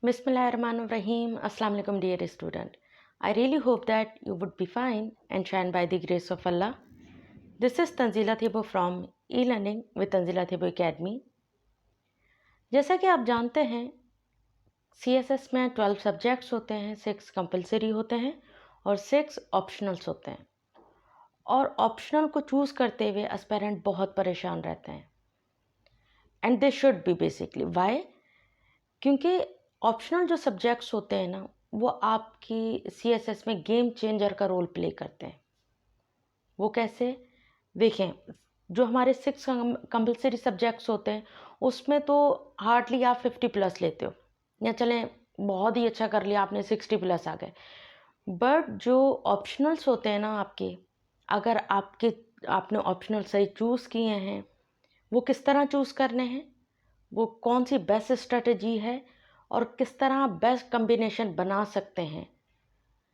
Bismillahirrahmanirrahim. Assalamu alaikum, dear student. I really hope that you would be fine and shine by the grace of Allah. This is Tanzila Thibo from e-learning with Tanzila Thibo Academy. जैसा कि आप जानते हैं CSS में 12 subjects होते हैं, 6 compulsory होते हैं और 6 ऑप्शनल्स होते हैं। और ऑप्शनल को चूज़ करते हुए एस्पेरेंट बहुत परेशान रहते हैं and they should be basically why, क्योंकि ऑप्शनल जो सब्जेक्ट्स होते हैं ना वो आपकी CSS में गेम चेंजर का रोल प्ले करते हैं। वो कैसे देखें, जो हमारे 6 कंपलसरी सब्जेक्ट्स होते हैं उसमें तो हार्डली आप 50+ लेते हो, या चलें बहुत ही अच्छा कर लिया आपने 60+ आ गए। बट जो ऑप्शनल्स होते हैं ना आपके, अगर आपने ऑप्शनल सही चूज़ किए हैं, वो किस तरह चूज़ करने हैं, वो कौन सी बेस्ट स्ट्रेटजी है और किस तरह बेस्ट कम्बिनेशन बना सकते हैं,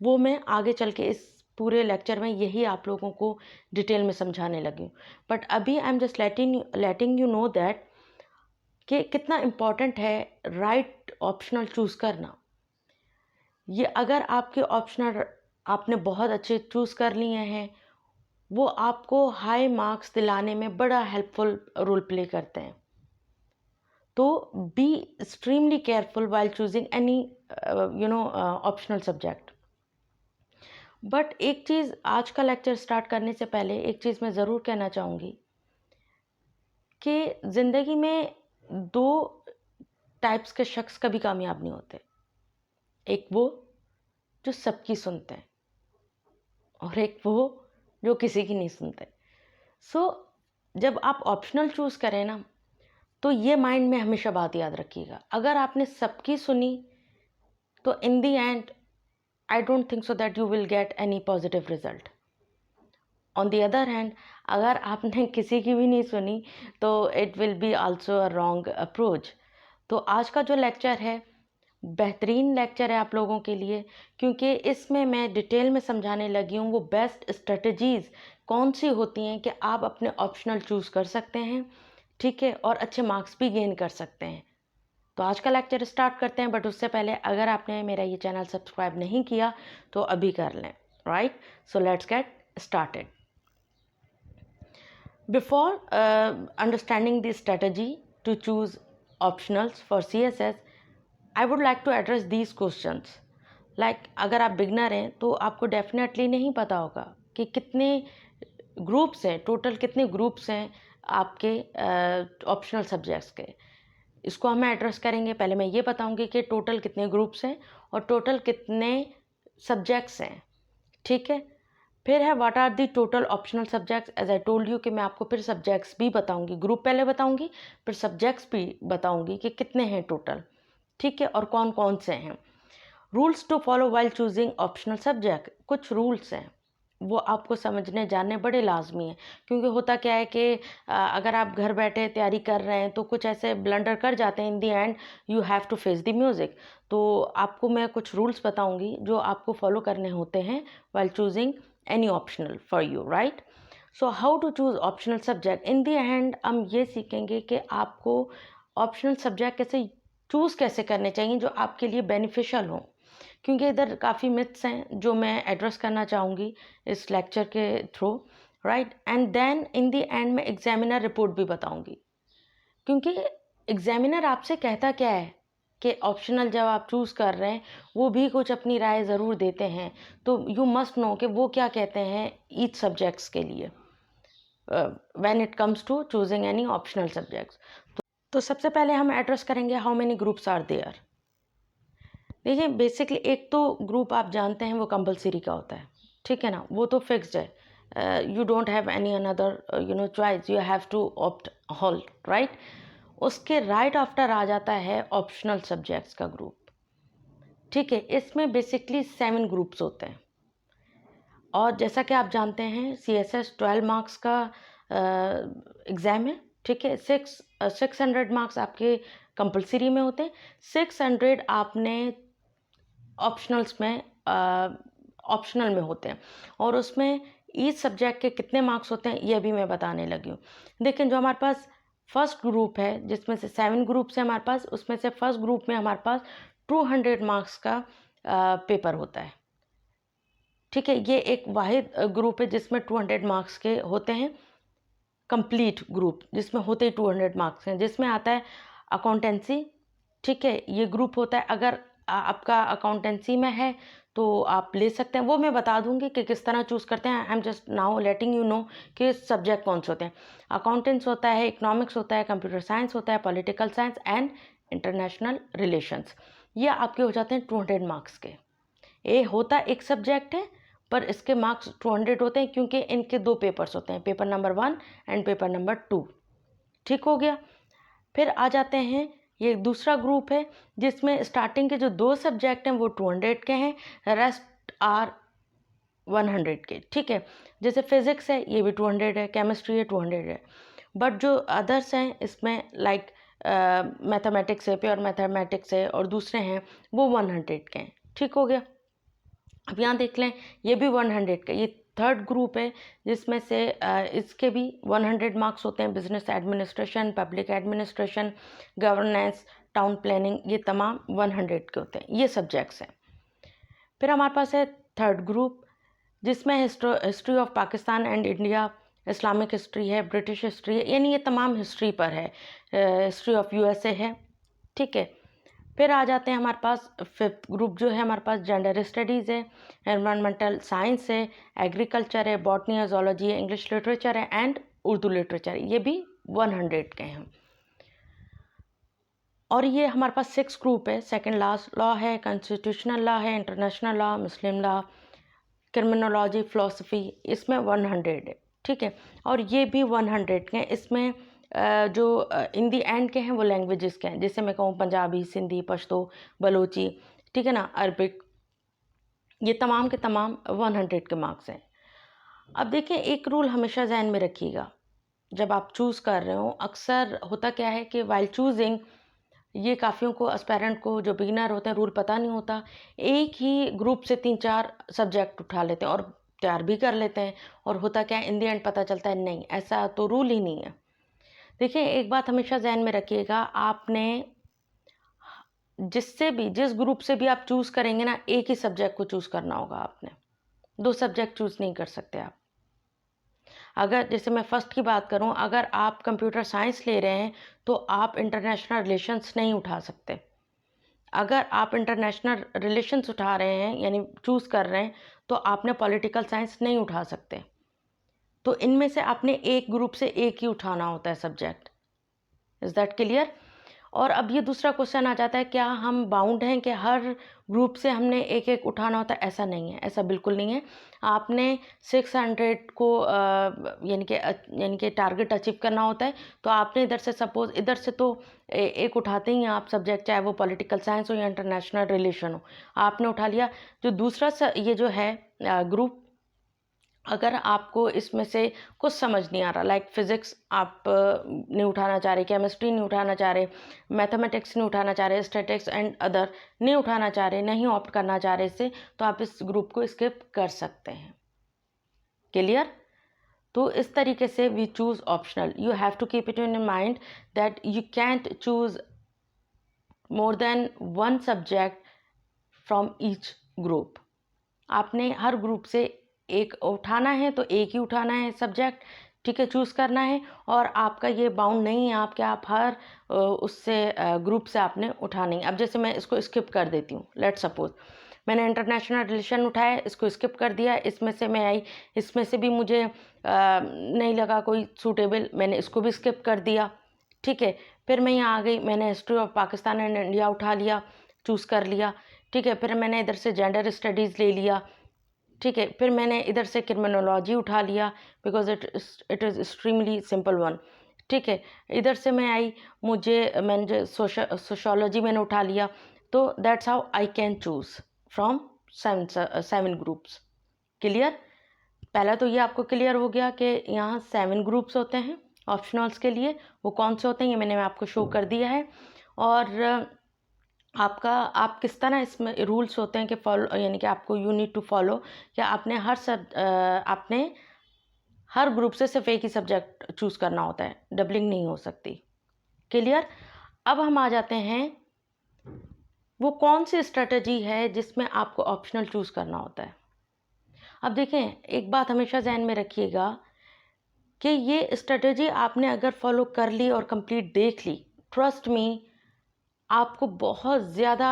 वो मैं आगे चल के इस पूरे लेक्चर में यही आप लोगों को डिटेल में समझाने लगी हूँ। बट अभी I am just letting you know that कि कितना इम्पॉर्टेंट है राइट ऑप्शनल चूज़ करना। ये अगर आपके ऑप्शनल आपने बहुत अच्छे चूज़ कर लिए हैं, वो आपको हाई मार्क्स दिलाने में बड़ा हेल्पफुल रोल प्ले करते हैं। तो be extremely careful while choosing any optional subject. But एक चीज़ आज का लेक्चर स्टार्ट करने से पहले एक चीज़ मैं ज़रूर कहना चाहूँगी कि ज़िंदगी में 2 टाइप्स के शख्स कभी कामयाब नहीं होते। एक वो जो सबकी सुनते हैं और एक वो जो किसी की नहीं सुनते। जब आप ऑप्शनल चूज़ करें ना, तो ये माइंड में हमेशा बात याद रखिएगा, अगर आपने सबकी सुनी तो in the end I don't think so that you will get any positive result. On the other hand, अगर आपने किसी की भी नहीं सुनी तो it will be also a wrong approach. तो आज का जो लेक्चर है बेहतरीन लेक्चर है आप लोगों के लिए, क्योंकि इसमें मैं डिटेल में समझाने लगी हूँ वो बेस्ट स्ट्रेटजीज़ कौन सी होती हैं कि आप अपने ऑप्शनल चूज़ कर सकते हैं, ठीक है, और अच्छे मार्क्स भी गेन कर सकते हैं। तो आज का लेक्चर स्टार्ट करते हैं, बट उससे पहले अगर आपने मेरा ये चैनल सब्सक्राइब नहीं किया तो अभी कर लें, right. So let's get started. Before understanding the strategy to choose optionals for CSS, I would like to address these questions. Like अगर आप बिगनर हैं तो आपको डेफिनेटली नहीं पता होगा कि कितने ग्रुप्स हैं, टोटल कितने ग्रुप्स हैं आपके ऑप्शनल सब्जेक्ट्स के। इसको हम एड्रेस करेंगे। पहले मैं ये बताऊंगी कि टोटल कितने ग्रुप्स हैं और टोटल कितने सब्जेक्ट्स हैं, ठीक है। फिर है what are the total optional subjects. As I told you कि मैं आपको फिर सब्जेक्ट्स भी बताऊंगी, ग्रुप पहले बताऊंगी फिर सब्जेक्ट्स भी बताऊंगी कि कितने हैं टोटल, ठीक है, और कौन कौन से हैं। Rules to follow while choosing optional subject. कुछ रूल्स हैं वो आपको समझने जानने बड़े लाजमी हैं, क्योंकि होता क्या है कि अगर आप घर बैठे तैयारी कर रहे हैं तो कुछ ऐसे ब्लंडर कर जाते हैं, in the end you have to face the music. तो आपको मैं कुछ रूल्स बताऊंगी जो आपको फॉलो करने होते हैं while choosing any optional for you, right. So how to choose optional subject. In the end हम ये सीखेंगे कि आपको ऑप्शनल सब्जेक्ट चूज़ कैसे करने चाहिए जो आपके लिए बेनिफिशियल हों, क्योंकि इधर काफ़ी मिथ्स हैं जो मैं एड्रेस करना चाहूँगी इस लेक्चर के through, right. And then in the end में एग्जामिनर रिपोर्ट भी बताऊँगी, क्योंकि एग्जामिनर आपसे कहता क्या है कि ऑप्शनल जब आप चूज़ कर रहे हैं वो भी कुछ अपनी राय ज़रूर देते हैं, तो यू मस्ट नो कि वो क्या कहते हैं ईच सब्जेक्ट्स के लिए when it comes to choosing any optional subjects. तो सबसे पहले हम एड्रेस करेंगे how many groups are there. देखिए बेसिकली एक तो ग्रुप आप जानते हैं वो कंपलसरी का होता है, ठीक है ना, वो तो फिक्स्ड है, you don't have any another choice, you have to opt all, right. उसके राइट आफ्टर आ जाता है ऑप्शनल सब्जेक्ट्स का ग्रुप, ठीक है। इसमें बेसिकली 7 ग्रुप्स होते हैं और जैसा कि आप जानते हैं CSS 12 मार्क्स का एग्ज़ाम है, ठीक है। 600 मार्क्स आपके कंपलसरी में होते हैं, 600 आपने ऑप्शनल्स में ऑप्शनल में होते हैं, और उसमें ईच सब्जेक्ट के कितने मार्क्स होते हैं ये भी मैं बताने लगी हूँ। लेकिन जो हमारे पास फर्स्ट ग्रुप है जिसमें से 7 ग्रुप्स हैं हमारे पास, उसमें से फर्स्ट ग्रुप में हमारे पास 200 मार्क्स का पेपर होता है। ठीक है, ये एक वाहिद ग्रुप है जिसमें 200 मार्क्स के होते हैं, कंप्लीट ग्रुप जिसमें होते ही 200 मार्क्स हैं, जिसमें आता है अकाउंटेंसी। ठीक है, ये ग्रुप होता है। अगर आपका अकाउंटेंसी में है तो आप ले सकते हैं, वो मैं बता दूंगी कि किस तरह चूज़ करते हैं। I am just now letting you know कि सब्जेक्ट कौन से होते हैं। अकाउंटेंस होता है, इकोनॉमिक्स होता है, कंप्यूटर साइंस होता है, political science and international relations. ये आपके हो जाते हैं 200 मार्क्स के। ये होता एक सब्जेक्ट है पर इसके मार्क्स 200 होते हैं, क्योंकि इनके 2 पेपर्स होते हैं, paper number 1 and paper number 2। ठीक हो गया। फिर आ जाते हैं, ये दूसरा ग्रुप है जिसमें स्टार्टिंग के जो 2 सब्जेक्ट हैं वो 200 के हैं, रेस्ट आर 100 के। ठीक है, जैसे फिजिक्स है ये भी 200 है, केमिस्ट्री है 200 है, बट जो अदर्स हैं इसमें लाइक मैथमेटिक्स है, प्योर मैथमेटिक्स है, और दूसरे हैं वो 100 के हैं। ठीक हो गया। अब यहाँ देख लें, ये भी 100 का, ये थर्ड ग्रुप है जिसमें से इसके भी 100 मार्क्स होते हैं। Business administration, public administration, governance, town planning, ये तमाम 100 के होते हैं। ये सब्जेक्ट्स हैं। फिर हमारे पास है थर्ड ग्रुप जिसमें history of Pakistan and India, Islamic history है, ब्रिटिश हिस्ट्री है, यानी ये तमाम हिस्ट्री पर है। हिस्ट्री ऑफ यूएसए है। ठीक है। फिर आ जाते हैं हमारे पास फिफ्थ ग्रुप जो है, हमारे पास जेंडर स्टडीज़ है, एनवायरमेंटल साइंस है, एग्रीकल्चर है, बॉटनी है, जोलॉजी है, इंग्लिश लिटरेचर है एंड उर्दू लिटरेचर है। ये भी 100 के हैं। और ये हमारे पास 6 ग्रुप है। सेकंड लास्ट लॉ है, कॉन्स्टिट्यूशनल लॉ है, इंटरनेशनल लॉ, मुस्लिम लॉ, क्रिमिनोलॉजी, फ़िलासफ़ी, इसमें 100 है। ठीक है, और ये भी 100 के हैं। इसमें जो इन दी एंड के हैं वो लैंग्वेजेस के हैं, जैसे मैं कहूँ पंजाबी, सिंधी, पश्तो, बलोची, ठीक है ना, अरबिक, ये तमाम के तमाम 100 के मार्क्स हैं। अब देखिए, एक रूल हमेशा जहन में रखिएगा जब आप चूज़ कर रहे हो। अक्सर होता क्या है कि वाइल चूजिंग, ये काफ़ियों को, एस्पायरेंट को, जो बिगिनर होते हैं, रूल पता नहीं होता, एक ही ग्रुप से 3-4 सब्जेक्ट उठा लेते हैं और तैयार भी कर लेते हैं, और होता क्या है, इन दी एंड पता चलता है नहीं, ऐसा तो रूल ही नहीं है। देखिए, एक बात हमेशा जहन में रखिएगा, आपने जिस ग्रुप से भी आप चूज़ करेंगे ना, एक ही सब्जेक्ट को चूज़ करना होगा आपने। 2 सब्जेक्ट चूज़ नहीं कर सकते आप। अगर जैसे मैं फ़र्स्ट की बात करूं, अगर आप कंप्यूटर साइंस ले रहे हैं तो आप इंटरनेशनल रिलेशंस नहीं उठा सकते। अगर आप इंटरनेशनल रिलेशंस उठा रहे हैं, यानी चूज़ कर रहे हैं, तो आपने पॉलिटिकल साइंस नहीं उठा सकते। तो इनमें से आपने एक ग्रुप से एक ही उठाना होता है सब्जेक्ट। Is that clear? और अब ये दूसरा क्वेश्चन आ जाता है, क्या हम बाउंड हैं कि हर ग्रुप से हमने एक एक उठाना होता है? ऐसा नहीं है, ऐसा बिल्कुल नहीं है। आपने 600 को यानी कि टारगेट अचीव करना होता है, तो आपने इधर से सपोज इधर से तो एक उठाते ही हैं आप सब्जेक्ट, चाहे वो पॉलिटिकल साइंस हो या इंटरनेशनल रिलेशन हो, आपने उठा लिया। जो दूसरा ये जो है ग्रुप, अगर आपको इसमें से कुछ समझ नहीं आ रहा, लाइक फिज़िक्स आप नहीं उठाना चाह रहे, केमिस्ट्री नहीं उठाना चाह रहे, मैथमेटिक्स नहीं उठाना चाह रहे, स्टैटिक्स एंड अदर नहीं उठाना चाह रहे, नहीं ऑप्ट करना चाह रहे इससे, तो आप इस ग्रुप को स्किप कर सकते हैं। क्लियर? तो इस तरीके से we choose optional. You have to keep it in mind that you can't choose more than one subject from each group. आपने हर ग्रुप से एक उठाना है तो एक ही उठाना है सब्जेक्ट, ठीक है, चूज़ करना है। और आपका ये बाउंड नहीं है आपके, आप हर उससे ग्रुप से आपने उठाना ही। अब जैसे मैं इसको स्किप कर देती हूँ, लेट सपोज मैंने इंटरनेशनल रिलेशन उठाया, इसको स्किप कर दिया, इसमें से मैं आई, इसमें से भी मुझे नहीं लगा कोई सूटेबल, मैंने इसको भी स्किप कर दिया। ठीक है, फिर मैं यहाँ आ गई, मैंने history of Pakistan and India उठा लिया, चूज़ कर लिया। ठीक है, फिर मैंने इधर से जेंडर स्टडीज़ ले लिया। ठीक है, फिर मैंने इधर से क्रिमिनोलॉजी उठा लिया, because it is extremely simple one. ठीक है, इधर से मैं आई, मैंने सोशोलॉजी मैंने उठा लिया। तो that's how I can choose from 7 groups. Clear? पहला तो ये आपको क्लियर हो गया कि यहाँ 7 ग्रुप्स होते हैं ऑप्शनल्स के लिए। वो कौन से होते हैं ये मैंने आपको शो कर दिया है। और आप किस तरह इसमें रूल्स होते हैं कि फॉलो, यानी कि आपको यू नीड टू फॉलो, कि आपने आपने हर ग्रुप से सिर्फ एक ही सब्जेक्ट चूज़ करना होता है, डबलिंग नहीं हो सकती। क्लियर? अब हम आ जाते हैं वो कौन सी स्ट्रेटजी है जिसमें आपको ऑप्शनल चूज़ करना होता है। अब देखें, एक बात हमेशा ज़हन में रखिएगा कि ये स्ट्रेटजी आपने अगर फॉलो कर ली और कंप्लीट देख ली, ट्रस्ट मी, आपको बहुत ज़्यादा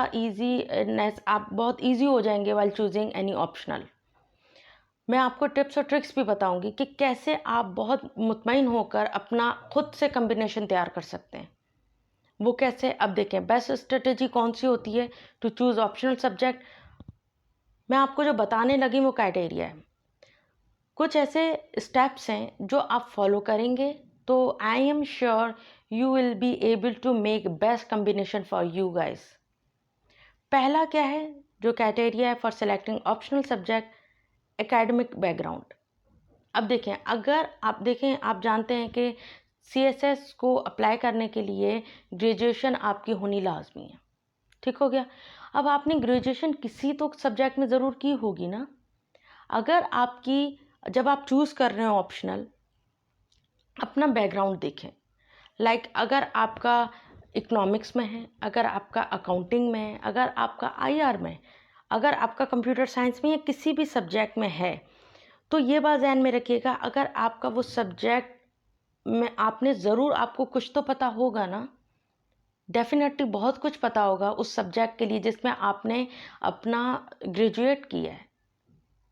आप बहुत ईजी हो जाएंगे वाइल चूजिंग एनी ऑप्शनल। मैं आपको टिप्स और ट्रिक्स भी बताऊंगी कि कैसे आप बहुत मुतमईन होकर अपना खुद से कम्बिनेशन तैयार कर सकते हैं। वो कैसे, अब देखें, बेस्ट स्ट्रेटजी कौन सी होती है टू चूज़ ऑप्शनल सब्जेक्ट। मैं आपको जो बताने लगी वो क्राइटेरिया है, कुछ ऐसे स्टेप्स हैं जो आप फॉलो करेंगे तो I am sure you will be able to make best combination for you guys. पहला क्या है जो क्राइटेरिया है for selecting optional subject? Academic background. अब देखें, अगर आप देखें, आप जानते हैं कि CSS को अप्लाई करने के लिए ग्रेजुएशन आपकी होनी लाजमी है, ठीक हो गया। अब आपने ग्रेजुएशन किसी तो सब्जेक्ट में ज़रूर की होगी ना। अगर आपकी, जब आप चूज़ कर रहे हो ऑप्शनल, अपना बैकग्राउंड देखें। लाइक अगर आपका इकोनॉमिक्स में है, अगर आपका अकाउंटिंग में है, अगर आपका IR में, अगर आपका कंप्यूटर साइंस में या किसी भी सब्जेक्ट में है, तो ये बात ध्यान में रखिएगा, अगर आपका वो सब्जेक्ट में आपने ज़रूर, आपको कुछ तो पता होगा ना, डेफिनेटली बहुत कुछ पता होगा उस सब्जेक्ट के लिए जिसमें आपने अपना ग्रेजुएट किया है,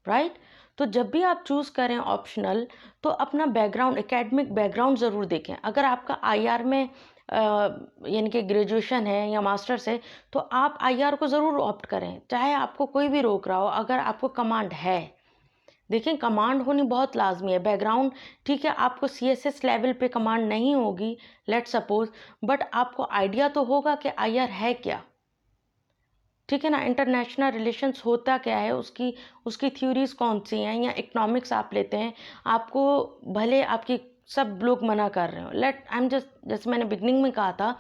राइट। तो जब भी आप चूज़ करें ऑप्शनल, तो अपना बैकग्राउंड, एकेडमिक बैकग्राउंड ज़रूर देखें। अगर आपका IR में यानी कि ग्रेजुएशन है या मास्टर्स है, तो आप IR को ज़रूर ऑप्ट करें, चाहे आपको कोई भी रोक रहा हो। अगर आपको कमांड है, देखें, कमांड होनी बहुत लाजमी है। बैकग्राउंड, ठीक है, आपको CSS लेवल पे कमांड नहीं होगी, लेट सपोज, बट आपको आइडिया तो होगा कि IR है क्या, ठीक है ना। इंटरनेशनल रिलेशंस होता क्या है, उसकी थ्योरीज कौन सी हैं, या इकोनॉमिक्स आप लेते हैं, आपको भले आपकी सब लोग मना कर रहे हो, आई एम जस्ट, जैसे मैंने बिगनिंग में कहा था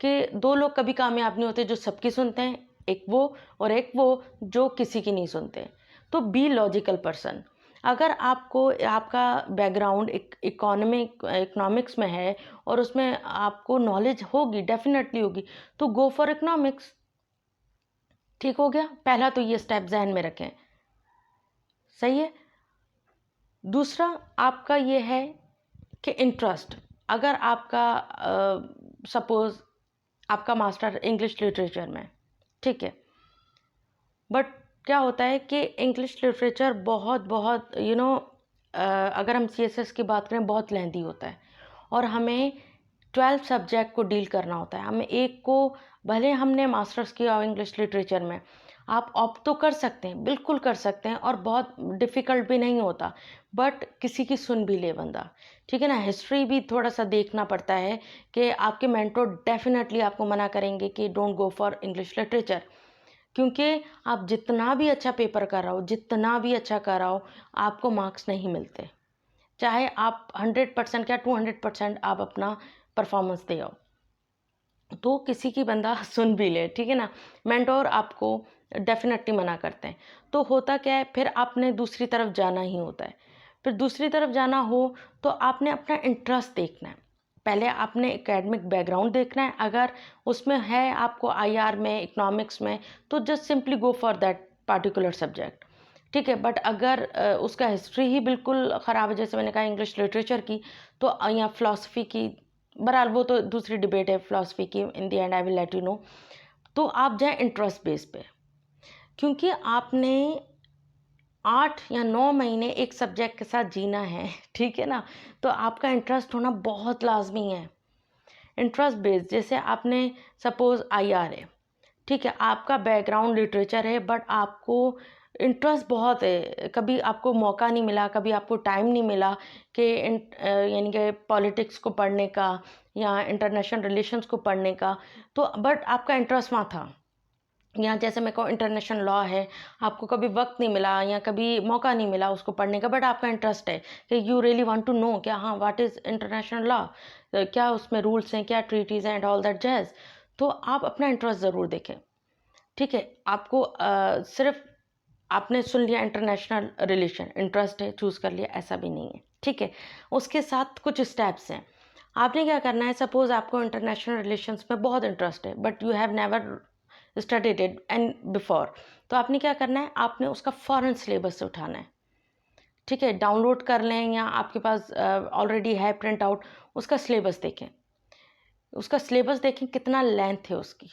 कि दो लोग कभी कामयाब नहीं होते, जो सबकी सुनते हैं, एक वो और एक वो जो किसी की नहीं सुनते। तो बी लॉजिकल पर्सन। अगर आपको, आपका बैकग्राउंड इकोनॉमिक्स में है और उसमें आपको नॉलेज होगी, डेफिनेटली होगी, तो गो फॉर इकोनॉमिक्स, ठीक हो गया। पहला तो ये स्टेप जहन में रखें, सही है। दूसरा आपका ये है कि इंटरेस्ट। अगर आपका सपोज आपका मास्टर इंग्लिश लिटरेचर में, ठीक है, बट क्या होता है कि इंग्लिश लिटरेचर बहुत बहुत अगर हम CSS की बात करें, बहुत लेंदी होता है और हमें 12 सब्जेक्ट को डील करना होता है। हमें एक को, भले हमने मास्टर्स किया हो इंग्लिश लिटरेचर में, आप ऑप्ट तो कर सकते हैं, बिल्कुल कर सकते हैं, और बहुत डिफ़िकल्ट भी नहीं होता, बट किसी की सुन भी ले बंदा, ठीक है ना। हिस्ट्री भी थोड़ा सा देखना पड़ता है कि आपके मेंटर डेफिनेटली आपको मना करेंगे कि don't go for English literature, क्योंकि आप जितना भी अच्छा पेपर कर रहा हो, जितना भी अच्छा कर रहा हो, आपको मार्क्स नहीं मिलते, चाहे आप 100% क्या 200% आप अपना परफॉर्मेंस दे आओ, तो किसी की बंदा सुन भी ले, ठीक है ना। मेंटोर आपको डेफिनेटली मना करते हैं। तो होता क्या है, फिर आपने दूसरी तरफ जाना ही होता है। फिर दूसरी तरफ जाना हो तो आपने अपना इंटरेस्ट देखना है। पहले आपने एकेडमिक बैकग्राउंड देखना है, अगर उसमें है आपको IR में, इकोनॉमिक्स में, तो just simply go for that particular subject, ठीक है। बट अगर उसका हिस्ट्री ही बिल्कुल ख़राब है, जैसे मैंने कहा इंग्लिश लिटरेचर की, तो या फ़िलासफ़ी की, बहरहाल वो तो दूसरी डिबेट है फ़िलासफ़ी की, in the end I will let you know. तो आप जाएँ इंटरेस्ट बेस पे, क्योंकि आपने 8 या 9 महीने एक सब्जेक्ट के साथ जीना है, ठीक है ना। तो आपका इंटरेस्ट होना बहुत लाजमी है। इंटरेस्ट बेस्ड, जैसे आपने सपोज़ IR है, ठीक है, आपका बैकग्राउंड लिटरेचर है, बट आपको इंटरेस्ट बहुत है, कभी आपको मौका नहीं मिला, कभी आपको टाइम नहीं मिला कि यानी कि पॉलिटिक्स को पढ़ने का या इंटरनेशनल रिलेशंस को पढ़ने का, तो बट आपका इंटरेस्ट वहाँ था। या जैसे मैं कहूँ इंटरनेशनल लॉ है, आपको कभी वक्त नहीं मिला या कभी मौका नहीं मिला उसको पढ़ने का, बट आपका इंटरेस्ट है कि you really want to know क्या, हाँ, व्हाट इज़ इंटरनेशनल लॉ, क्या उसमें रूल्स हैं, क्या ट्रीटीज़ हैं एंड ऑल दैट जैज़। तो आप अपना इंटरेस्ट ज़रूर देखें, ठीक है। आपको सिर्फ आपने सुन लिया इंटरनेशनल रिलेशन, इंटरेस्ट है, चूज़ कर लिया, ऐसा भी नहीं है, ठीक है। उसके साथ कुछ स्टेप्स हैं। आपने क्या करना है, सपोज़ आपको इंटरनेशनल रिलेशंस में बहुत इंटरेस्ट है, but you have never studied it and before, तो आपने क्या करना है, आपने उसका फ़ौरन सिलेबस से उठाना है। ठीक है, डाउनलोड कर लें या आपके पास ऑलरेडी है प्रिंट आउट, उसका सिलेबस देखें, उसका सिलेबस देखें कितना लेंथ है उसकी।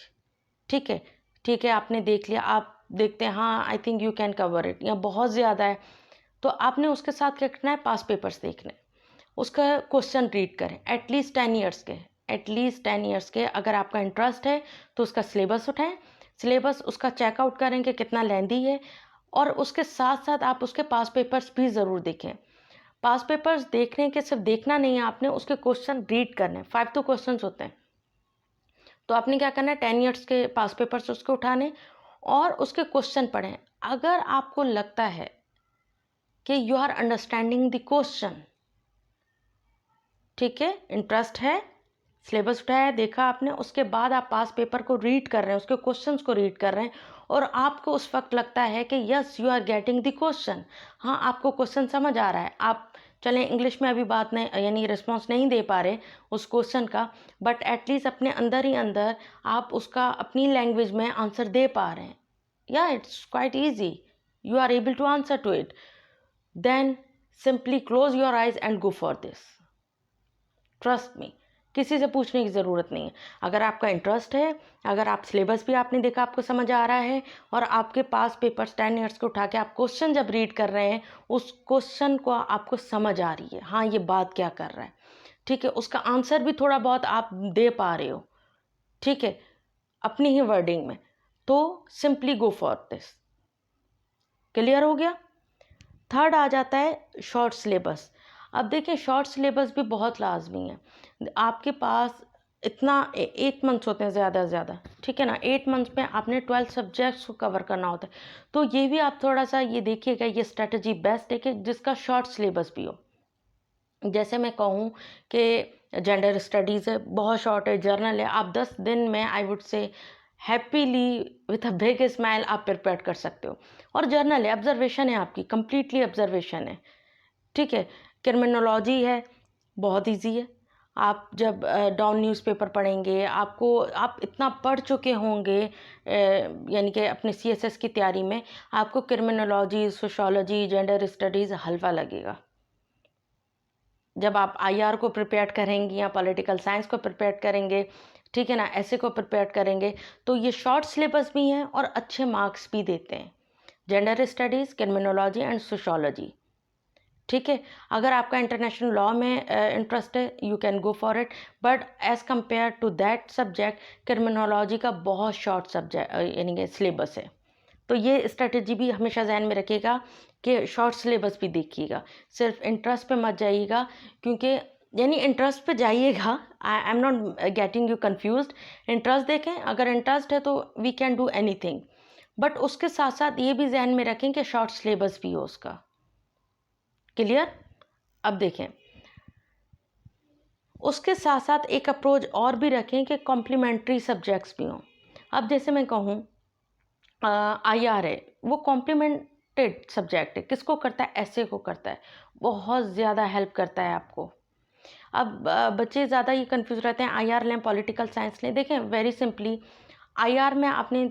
ठीक है, ठीक है, आपने देख लिया, आप देखते हैं हाँ I think you can cover it, या बहुत ज़्यादा है, तो आपने उसके साथ क्या करना है, पास पेपर्स देखने, उसका क्वेश्चन रीड करें, एटलीस्ट 10 ईयर्स के, एटलीस्ट 10 ईयर्स के। अगर आपका इंटरेस्ट है तो उसका सिलेबस उठाएं, सिलेबस उसका चेकआउट करें कि कितना लेंदी है, और उसके साथ साथ आप उसके पास पेपर्स भी ज़रूर देखें। पास पेपर्स देखने के सिर्फ देखना नहीं है, आपने उसके क्वेश्चन रीड करने, 5 तो क्वेश्चन होते हैं, तो आपने क्या करना है, 10 ईयर्स के पास पेपर्स उसके उठाने और उसके क्वेश्चन पढ़ें। अगर आपको लगता है कि you are understanding the question, ठीक है, इंटरेस्ट है, सिलेबस उठाया, देखा आपने, उसके बाद आप पास पेपर को रीड कर रहे हैं, उसके क्वेश्चंस को रीड कर रहे हैं, और आपको उस वक्त लगता है कि yes you are getting the question, हाँ आपको क्वेश्चन समझ आ रहा है, आप चलें इंग्लिश में अभी बात नहीं, यानी रिस्पॉन्स नहीं दे पा रहे उस क्वेश्चन का, बट एटलीस्ट अपने अंदर ही अंदर आप उसका अपनी लैंग्वेज में आंसर दे पा रहे हैं, या it's quite easy, you are able to answer to it, then simply close your eyes and go for this. Trust me, किसी से पूछने की ज़रूरत नहीं है। अगर आपका इंटरेस्ट है, अगर आप सिलेबस भी आपने देखा, आपको समझ आ रहा है, और आपके पास पेपर्स 10 ईयर्स के उठा के आप क्वेश्चन जब रीड कर रहे हैं, उस क्वेश्चन को आपको समझ आ रही है, हाँ ये बात क्या कर रहा है, ठीक है, उसका आंसर भी थोड़ा बहुत आप दे पा रहे हो, ठीक है, अपनी ही वर्डिंग में, तो simply go for this. Clear हो गया। थर्ड आ जाता है शॉर्ट सिलेबस। अब देखिए शॉर्ट सिलेबस भी बहुत लाजमी है। आपके पास इतना 8 मंथ्स होते हैं ज़्यादा से ज़्यादा, ठीक है ना, 8 मंथ्स में आपने 12 सब्जेक्ट्स को कवर करना होता है, तो ये भी आप थोड़ा सा ये देखिएगा, ये स्ट्रेटजी बेस्ट है कि जिसका शॉर्ट सिलेबस भी हो। जैसे मैं कहूँ कि जेंडर स्टडीज़ है, बहुत शॉर्ट है, जर्नल है, आप 10 दिन में I would say happily with a big smile आप प्रिपेयर कर सकते हो। और जर्नल है, ऑब्जर्वेशन है, आपकी कंप्लीटली ऑब्जर्वेशन है, ठीक है। क्रिमिनोलॉजी है, बहुत इजी है। आप जब डाउन न्यूज़पेपर पढ़ेंगे, आपको आप इतना पढ़ चुके होंगे, यानी कि अपने सीएसएस की तैयारी में आपको क्रिमिनोलॉजी, सोशोलॉजी, जेंडर स्टडीज़ हलवा लगेगा। जब आप आईआर को प्रिपेयर करेंगी या पॉलिटिकल साइंस को प्रिपेयर करेंगे, ठीक है ना, ऐसे को प्रिपेयर करेंगे, तो ये शॉर्ट सिलेबस भी हैं और अच्छे मार्क्स भी देते हैं। Gender studies, criminology and sociology, ठीक है। अगर आपका इंटरनेशनल लॉ में इंटरेस्ट है, you can go for it, but as compare to that subject, criminology का बहुत शॉर्ट सब्जेक्ट यानी कि सिलेबस है। तो ये स्ट्रेटजी भी हमेशा जहन में रखिएगा कि शॉर्ट सिलेबस भी देखिएगा, सिर्फ इंटरेस्ट पे मत जाइएगा, क्योंकि यानी इंटरेस्ट पे जाइएगा, I am not getting you confused, interest देखें, अगर इंटरेस्ट है तो we can do anything, but उसके साथ साथ ये भी जहन में रखें कि शॉर्ट सिलेबस भी हो उसका। क्लियर। अब देखें, उसके साथ साथ एक अप्रोच और भी रखें कि कॉम्प्लीमेंट्री सब्जेक्ट्स भी हों। अब जैसे मैं कहूँ आईआर है, वो कॉम्प्लीमेंटेड सब्जेक्ट है, किसको करता है, ऐसे को करता है, बहुत ज़्यादा हेल्प करता है आपको। अब बच्चे ज़्यादा ये कंफ्यूज रहते हैं, आईआर लें पॉलिटिकल साइंस लें, देखें वेरी सिंपली, आईआर में आपने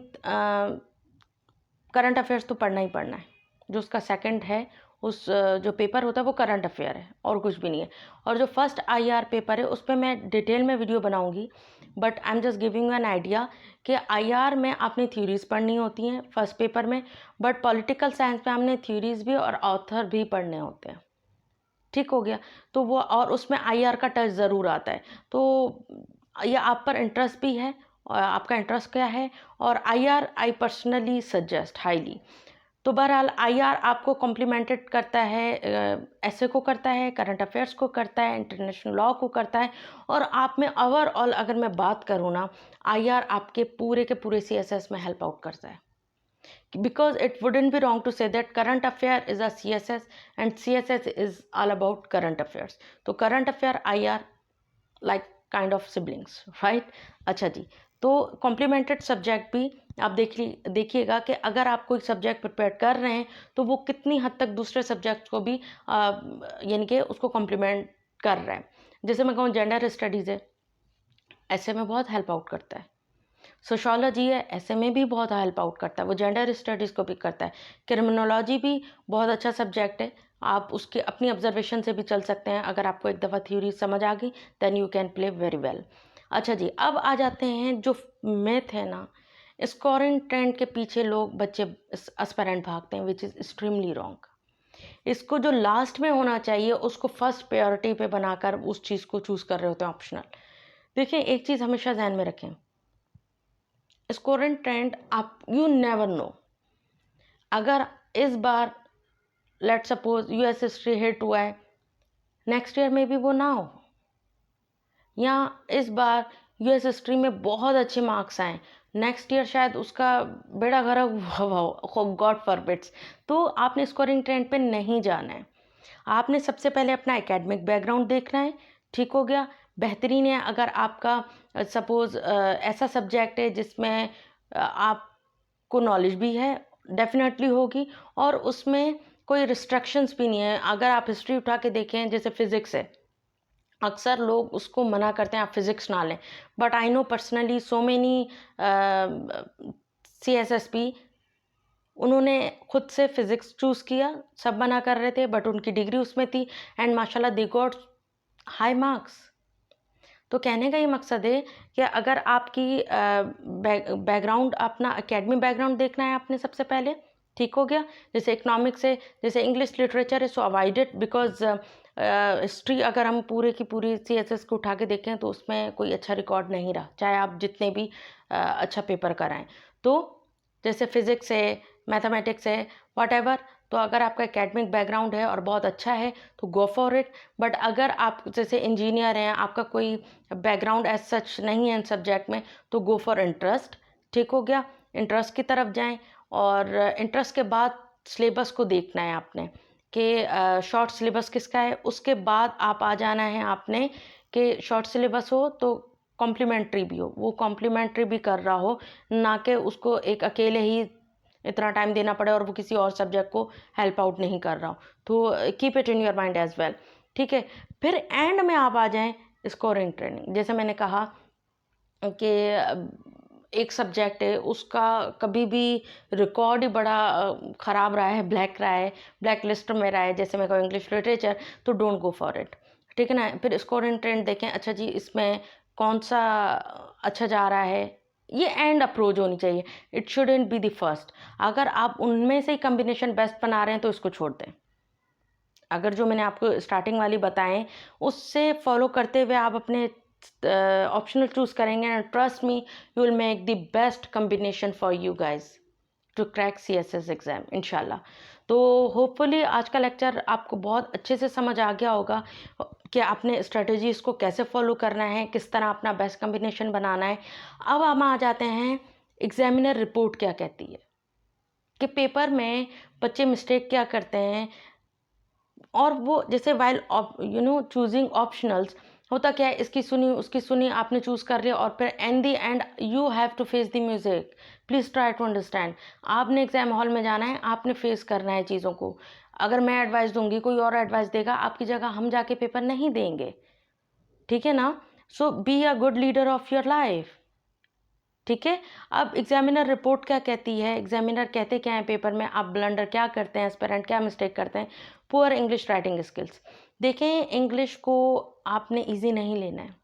करंट अफेयर्स तो पढ़ना ही पढ़ना है, जो उसका सेकंड है, उस जो पेपर होता है वो करंट अफेयर है और कुछ भी नहीं है। और जो फर्स्ट आईआर पेपर है उस पर मैं डिटेल में वीडियो बनाऊंगी, but I am just giving an idea कि आईआर में आपने थ्योरीज पढ़नी होती हैं फर्स्ट पेपर में, बट पॉलिटिकल साइंस में आपने थ्योरीज भी और ऑथर भी पढ़ने होते हैं। ठीक हो गया, तो वो और उसमें आईआर का टच ज़रूर आता है, तो ये आप पर इंटरेस्ट भी है, और आपका इंटरेस्ट क्या है, और IR I personally suggest highly. तो बहरहाल आईआर आपको कॉम्प्लीमेंटेड करता है, ऐसे को करता है, करंट अफेयर्स को करता है, इंटरनेशनल लॉ को करता है, और आप में ओवरऑल अगर मैं बात करूँ ना, आईआर आपके पूरे के पूरे सीएसएस में हेल्प आउट करता है, because it wouldn't be wrong to say that current affair is a CSS and CSS is all about current affairs. तो current affair IR like kind of siblings, right? अच्छा जी, तो complimented subject भी आप देखिएगा कि अगर आप कोई सब्जेक्ट प्रिपेयर कर रहे हैं तो वो कितनी हद तक दूसरे सब्जेक्ट को भी यानी कि उसको कॉम्प्लीमेंट कर रहा है। जैसे मैं कहूँ जेंडर स्टडीज़ है, ऐसे में बहुत हेल्प आउट करता है। सोशोलॉजी है, ऐसे में भी बहुत हेल्प आउट करता है, वो जेंडर स्टडीज़ को भी करता है। क्रिमिनोलॉजी भी बहुत अच्छा सब्जेक्ट है, आप उसके अपनी ऑब्जर्वेशन से भी चल सकते हैं। अगर आपको एक दफ़ा थ्योरी समझ आ गई then you can play very well. अच्छा जी, अब आ जाते हैं जो मिथ है ना, स्कोरिंग ट्रेंड के पीछे लोग बच्चे एस्पिरेंट भागते हैं, विच इज़ एक्सट्रीमली रॉन्ग। इसको जो लास्ट में होना चाहिए उसको फर्स्ट प्रायोरिटी पे बनाकर उस चीज़ को चूज़ कर रहे होते हैं ऑप्शनल। देखिए, एक चीज़ हमेशा ध्यान में रखें, स्कोरिंग ट्रेंड आप यू नेवर नो, अगर इस बार let suppose US history hit हुआ है, नेक्स्ट ईयर में भी वो ना हो, या इस बार यूएस हिस्ट्री में बहुत अच्छे मार्क्स आए, नेक्स्ट ईयर शायद उसका बेड़ा गर्क हुआ हो, गॉड फॉरबिड्स। तो आपने स्कोरिंग ट्रेंड पे नहीं जाना है, आपने सबसे पहले अपना एकेडमिक बैकग्राउंड देखना है। ठीक हो गया, बेहतरीन है। अगर आपका सपोज़ ऐसा सब्जेक्ट है जिसमें आपको नॉलेज भी है, डेफिनेटली होगी, और उसमें कोई रिस्ट्रिक्शंस भी नहीं है। अगर आप हिस्ट्री उठा के देखें, जैसे फिज़िक्स है, अक्सर लोग उसको मना करते हैं आप फिज़िक्स ना लें, but I know personally so many CSSP, उन्होंने खुद से फिज़िक्स चूज़ किया, सब मना कर रहे थे बट उनकी डिग्री उसमें थी एंड माशाल्लाह दे गॉट हाई मार्क्स। तो कहने का ये मकसद है कि अगर आपकी बैकग्राउंड, अपना एकेडमिक बैकग्राउंड देखना है आपने सबसे पहले। ठीक हो गया, जैसे इकोनॉमिक्स है, जैसे इंग्लिश लिटरेचर है, सो अवॉइड इट, बिकॉज हिस्ट्री अगर हम पूरे की पूरी CSS को उठा के देखें तो उसमें कोई अच्छा रिकॉर्ड नहीं रहा, चाहे आप जितने भी अच्छा पेपर कराएं। तो जैसे फिज़िक्स है, मैथमेटिक्स है, व्हाटएवर, तो अगर आपका एकेडमिक बैकग्राउंड है और बहुत अच्छा है तो गो फॉर इट। बट अगर आप जैसे इंजीनियर हैं, आपका कोई बैकग्राउंड एज सच नहीं है इन सब्जेक्ट में, तो गो फॉर इंटरेस्ट। ठीक हो गया, इंटरेस्ट की तरफ जाएं, और इंटरेस्ट के बाद सिलेबस को देखना है आपने कि शॉर्ट सिलेबस किसका है। उसके बाद आप आ जाना है आपने कि शॉर्ट सिलेबस हो तो कॉम्प्लीमेंट्री भी हो, वो कॉम्प्लीमेंट्री भी कर रहा हो, ना कि उसको एक अकेले ही इतना टाइम देना पड़े और वो किसी और सब्जेक्ट को हेल्प आउट नहीं कर रहा हो। तो keep it in your mind as well. ठीक है, फिर एंड में आप आ जाएं स्कोरिंग ट्रेनिंग। जैसे मैंने कहा कि एक सब्जेक्ट है उसका कभी भी रिकॉर्ड ही बड़ा ख़राब रहा है, ब्लैक रहा है, ब्लैक लिस्ट में रहा है, जैसे मैं कहूँ इंग्लिश लिटरेचर, तो डोंट गो फॉर इट। ठीक है ना, फिर स्कोरिंग ट्रेंड देखें, अच्छा जी इसमें कौन सा अच्छा जा रहा है, ये एंड अप्रोच होनी चाहिए, it shouldn't be the first. अगर आप उनमें से ही कम्बिनेशन बेस्ट बना रहे हैं तो इसको छोड़ दें। अगर जो मैंने आपको स्टार्टिंग वाली बताएं उससे फॉलो करते हुए आप अपने ऑप्शनल चूज़ करेंगे, and trust me you will make the best combination for you guys to crack CSS exam इंशाल्लाह। तो होपफुली आज का लेक्चर आपको बहुत अच्छे से समझ आ गया होगा कि आपने स्ट्रेटजीज़ को कैसे फॉलो करना है, किस तरह अपना बेस्ट कम्बिनेशन बनाना है। अब हम आ जाते हैं एग्जामिनर रिपोर्ट क्या कहती है, कि पेपर में बच्चे मिस्टेक क्या करते हैं, और वो जैसे वाइल चूजिंग ऑप्शनल्स, होता क्या है, इसकी सुनी उसकी सुनी, आपने चूज़ कर लिया, और फिर and the end you have to face the music. Please try to understand, आपने एग्जाम हॉल में जाना है, आपने फेस करना है चीज़ों को। अगर मैं एडवाइस दूंगी, कोई और एडवाइस देगा, आपकी जगह हम जाके पेपर नहीं देंगे। ठीक है ना, so be a good leader of your life. ठीक है, अब एग्जामिनर रिपोर्ट क्या कहती है, एग्जामिनर कहते क्या है पेपर में, आप ब्लंडर क्या करते हैं, एस्पिरेंट क्या मिस्टेक करते हैं। पुअर इंग्लिश राइटिंग स्किल्स, देखें इंग्लिश को आपने इजी नहीं लेना है,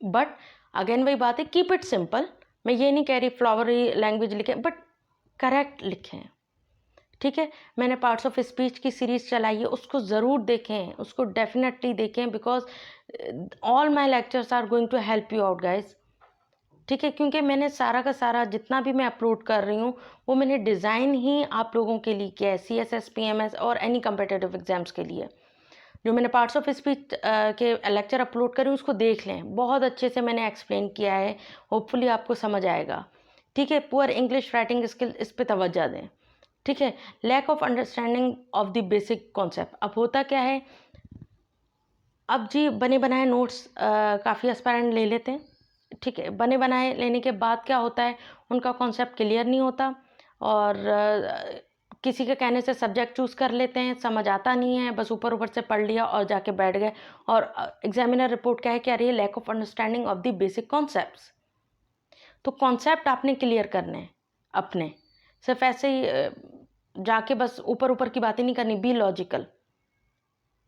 बट अगेन वही बात है, कीप इट सिंपल। मैं ये नहीं कह रही फ्लावरी लैंग्वेज लिखें, बट करेक्ट लिखें। ठीक है, मैंने पार्ट्स ऑफ स्पीच की सीरीज़ चलाई है, उसको ज़रूर देखें, उसको डेफिनेटली देखें, because all my lectures are going to help you out guys. ठीक है, क्योंकि मैंने सारा का सारा जितना भी मैं अपलोड कर रही हूँ वो मैंने डिज़ाइन ही आप लोगों के लिए किया है, CSS PMS और एनी कम्पिटिटिव एग्जाम्स के लिए। जो मैंने पार्ट्स ऑफ स्पीच के लेक्चर अपलोड करी उसको देख लें, बहुत अच्छे से मैंने एक्सप्लेन किया है, होपफुली आपको समझ आएगा। ठीक है, पुअर इंग्लिश राइटिंग स्किल, इस पर तवज्जो दें। ठीक है, lack of understanding of the basic concept, अब होता क्या है, अब जी बने बनाए नोट्स काफ़ी एस्पायरेंट ले लेते हैं। ठीक है, बने बनाए लेने के बाद क्या होता है, उनका कॉन्सेप्ट क्लियर नहीं होता, और किसी के कहने से सब्जेक्ट चूज़ कर लेते हैं, समझ आता नहीं है, बस ऊपर ऊपर से पढ़ लिया और जाके बैठ गए, और एग्जामिनर रिपोर्ट क्या है, क्या रही है, lack of understanding of the basic concepts. तो कॉन्सेप्ट आपने क्लियर करने हैं अपने, सिर्फ ऐसे ही जाके बस ऊपर ऊपर की बातें नहीं करनी, बी लॉजिकल।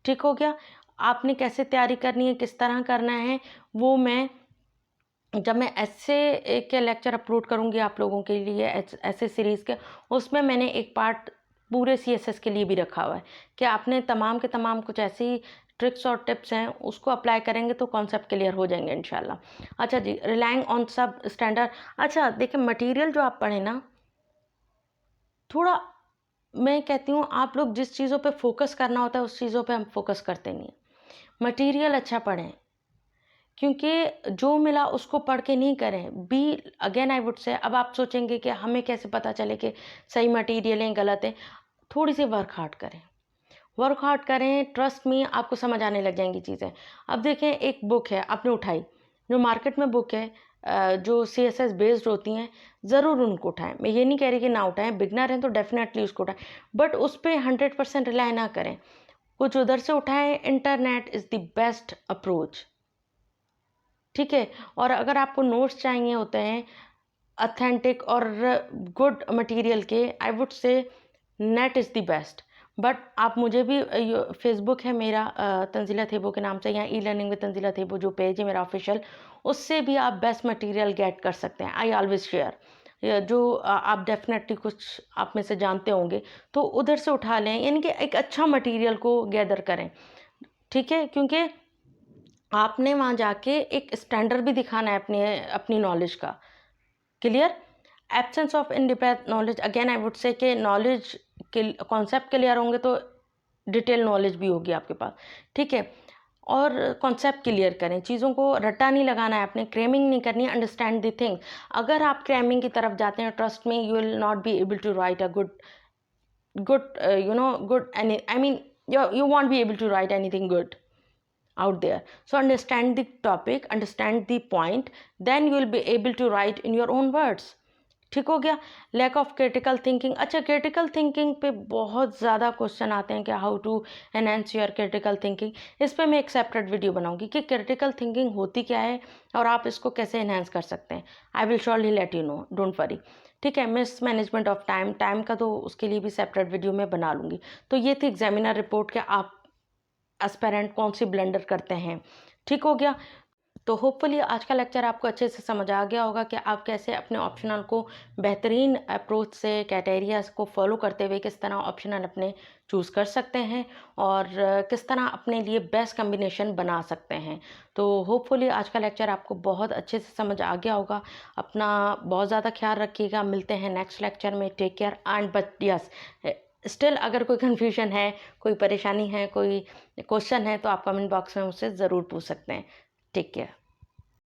ठीक हो गया। आपने कैसे तैयारी करनी है, किस तरह करना है, वो मैं जब मैं ऐसे के लेक्चर अपलोड करूँगी आप लोगों के लिए ऐसे सीरीज़ के, उसमें मैंने एक पार्ट पूरे CSS के लिए भी रखा हुआ है कि आपने तमाम के तमाम कुछ ऐसी ट्रिक्स और टिप्स हैं उसको अप्लाई करेंगे तो कॉन्सेप्ट क्लियर हो जाएंगे इंशाल्लाह। अच्छा जी, रिलाइंग ऑन सब स्टैंडर्ड। अच्छा देखिए, मटेरियल जो आप पढ़े ना, थोड़ा मैं कहती हूँ आप लोग जिस चीज़ों पे फोकस करना होता है उस चीज़ों पे हम फोकस करते नहीं हैं। मटेरियल अच्छा पढ़ें, क्योंकि जो मिला उसको पढ़ के नहीं करें। Be again I would say, अब आप सोचेंगे कि हमें कैसे पता चले कि सही मटेरियल है गलत है, थोड़ी सी वर्क हार्ड करें, वर्क हार्ड करें, ट्रस्ट मी आपको समझ आने लग जाएंगी चीज़ें। अब देखें, एक बुक है आपने उठाई, जो मार्केट में बुक है जो CSS बेस्ड होती हैं, ज़रूर उनको उठाएं। मैं ये नहीं कह रही कि ना उठाएं, बिगनर हैं तो डेफिनेटली उसको उठाएं, बट उस पर 100% रिलाई ना करें, कुछ उधर से उठाएं। Internet is the best approach, ठीक है। और अगर आपको नोट्स चाहिए होते हैं अथेंटिक और गुड मटेरियल के, I would say net is the best. But आप मुझे भी फेसबुक है मेरा तंजीला थेबो के नाम से, या e learning with Tanzila Thebo जो पेज है मेरा ऑफिशियल, उससे भी आप बेस्ट मटेरियल गेट कर सकते हैं। आई ऑलवेज शेयर जो आप डेफिनेटली कुछ आप में से जानते होंगे तो उधर से उठा लें, यानी कि एक अच्छा मटेरियल को गैदर करें, ठीक है। क्योंकि आपने वहाँ जाके एक स्टैंडर्ड भी दिखाना है अपने अपनी नॉलेज का। Clear. Absence of independent knowledge, again I would say कि नॉलेज के कॉन्सेप्ट क्लियर होंगे तो डिटेल नॉलेज भी होगी आपके पास, ठीक है। और कॉन्सेप्ट क्लियर करें, चीज़ों को रट्टा नहीं लगाना है, आपने क्रेमिंग नहीं करनी है, अंडरस्टैंड द थिंग। अगर आप क्रेमिंग की तरफ जाते हैं, trust me you will not be able to write a good good, any, I mean, you won't be able to write anything good out there. So understand the topic, understand the point, then you will be able to write in your own words, ठीक हो गया। Lack of critical thinking. अच्छा, critical thinking पे बहुत ज़्यादा question आते हैं कि how to enhance your critical thinking. इस पे मैं एक सेपरेट वीडियो बनाऊंगी कि क्रिटिकल थिंकिंग होती क्या है और आप इसको कैसे एनहेंस कर सकते हैं। I will surely late you no, don't worry, ठीक है। मिस मैनेजमेंट ऑफ टाइम का तो उसके लिए भी सेपरेट वीडियो मैं बना लूँगी। तो ये थी एग्जामिनर रिपोर्ट के आप एस्पेरेंट कौन सी ब्लेंडर करते हैं, ठीक हो गया। तो होपफुली आज का लेक्चर आपको अच्छे से समझ आ गया होगा कि आप कैसे अपने ऑप्शनल को बेहतरीन अप्रोच से क्राइटेरियाज को फॉलो करते हुए किस तरह ऑप्शनल अपने चूज़ कर सकते हैं और किस तरह अपने लिए बेस्ट कम्बिनेशन बना सकते हैं। तो होपफुली आज का लेक्चर आपको बहुत अच्छे से समझ आ गया होगा। अपना बहुत ज़्यादा ख्याल रखिएगा, मिलते हैं नेक्स्ट लेक्चर में। Take care and but yes, still अगर कोई कन्फ्यूजन है, कोई परेशानी है, कोई क्वेश्चन है तो आप कमेंट बॉक्स में मुझसे ज़रूर पूछ सकते हैं। Take care.